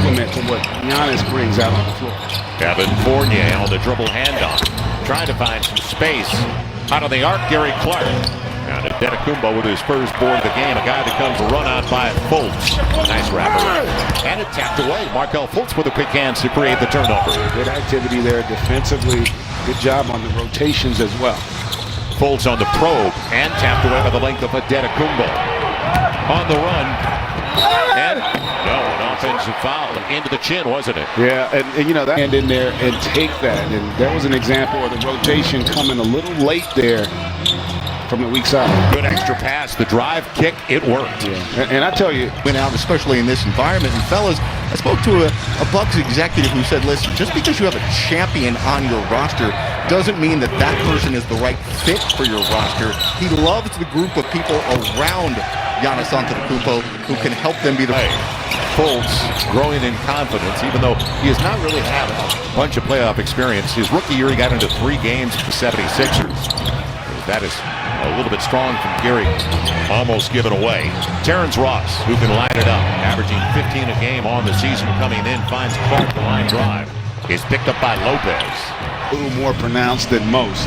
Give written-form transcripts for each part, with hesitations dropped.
complement to what Giannis brings out on the floor. Kevin Fournier on the dribble handoff, trying to find some space. Out of the arc, Gary Clark. Now to Antetokounmpo with his first board of the game, a guy that comes run out by Fultz. Nice wrapper. And it tapped away. Markelle Fultz with a quick hands to create the turnover. Good activity there defensively. Good job on the rotations as well. Fultz on the probe and tapped away by the length of Antetokounmpo. On the run. And no, an offensive foul into the chin, wasn't it? Yeah, and you know, that hand in there and take that. And that was an example of the rotation coming a little late there from the weak side. Good extra pass, the drive kick, it worked. Yeah. And I tell you, went out, especially in this environment. And fellas, I spoke to a Bucks executive who said, listen, just because you have a champion on your roster doesn't mean that that person is the right fit for your roster. He loves the group of people around Giannis Antetokounmpo who can help them be the Fultz growing in confidence, even though he has not really had a bunch of playoff experience. His rookie year, he got into 3 games with the 76ers. That is a little bit strong from Gary, almost given away. Terrence Ross, who can light it up, averaging 15 a game on the season, coming in, finds Clark the line drive. Is picked up by Lopez. A little more pronounced than most.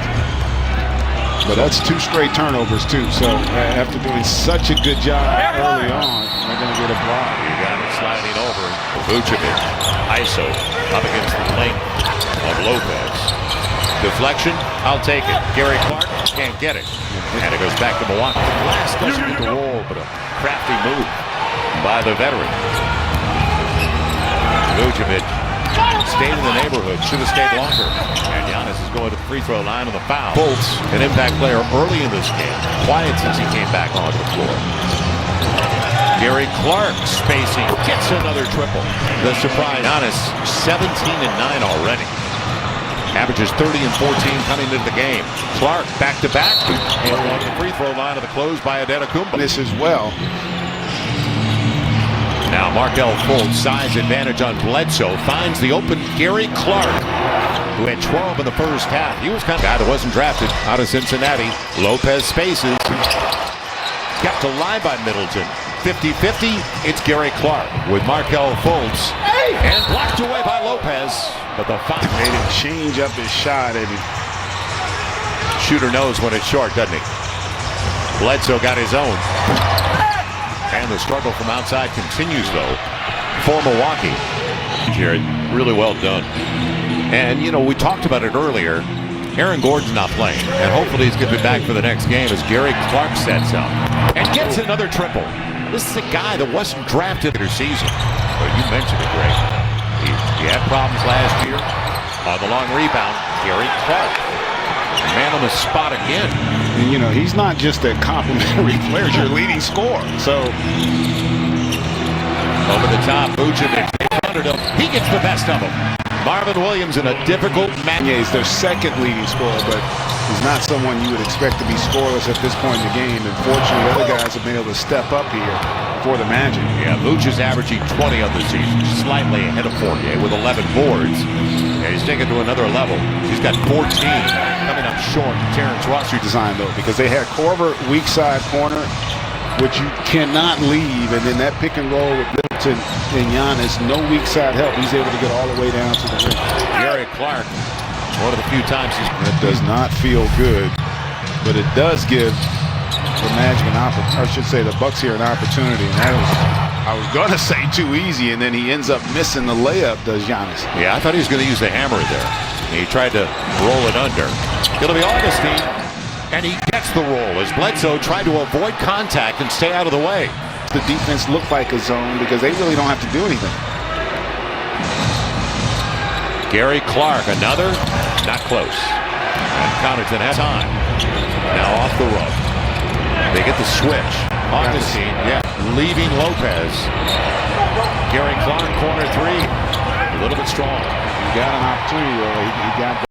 But that's 2 straight turnovers, too. So after doing such a good job early on, they're going to get a block. You got it sliding over. Vucevic, ISO, up against the length of Lopez. Deflection, I'll take it. Gary Clark can't get it. And it goes back to Milwaukee. Glass doesn't get the roll, but a crafty move by the veteran. Vucevic stayed in the neighborhood, should have stayed longer. And Giannis is going to the free throw line on the foul. Fultz, an impact player early in this game. Quiet since he came back onto the floor. Gary Clark spacing, gets another triple. The surprise, Giannis 17 and 9 already. Averages 30 and 14 coming into the game. Clark back-to-back. And on the free throw line of the close by Antetokounmpo. This as well. Now Markelle Fultz, size advantage on Bledsoe, finds the open Gary Clark, who had 12 in the first half. He was kind of a guy that wasn't drafted out of Cincinnati. Lopez spaces. Kept alive by Middleton. 50-50, it's Gary Clark with Markelle Fultz. And blocked away by Lopez. But the foul made him change up his shot. And shooter knows when it's short, doesn't he? Bledsoe got his own. And the struggle from outside continues, though, for Milwaukee. Jared, really well done. And, you know, we talked about it earlier. Aaron Gordon's not playing. And hopefully he's going to be back for the next game as Gary Clark sets up. And gets another triple. This is a guy that wasn't drafted this season. But you mentioned it, Greg. He had problems last year. On the long rebound, Gary Clark. Man on the spot again. And, you know, he's not just a complimentary player, he's your leading scorer. So over the top, Vucevic in front of him. He gets the best of him. Marvin Williams in a difficult match. He's their second leading scorer, but he's not someone you would expect to be scoreless at this point in the game. And fortunately, other guys have been able to step up here for the Magic. Yeah, Vooch is averaging 20 on the season, slightly ahead of Fournier with 11 boards. And he's taken to another level. He's got 14 coming up short. Terrence Ross design, though, because they had Korver weak side corner, which you cannot leave, and then that pick and roll with Middleton and Giannis, no weak side help. He's able to get all the way down to the rim. Gary Clark, one of the few times that does not feel good, but it does give the Magic an opportunity. I should say the Bucks here an opportunity. And that was, I was going to say too easy, and then he ends up missing the layup, does Giannis. Yeah, I thought he was going to use the hammer there. He tried to roll it under. It'll be Augustine. And he gets the roll as Bledsoe tried to avoid contact and stay out of the way. The defense looked like a zone because they really don't have to do anything. Gary Clark, another, not close. And Connaughton has time. Now off the rub. They get the switch. Augustine, yeah, leaving Lopez. Gary Clark, corner 3, a little bit strong. He got an opportunity, though. He got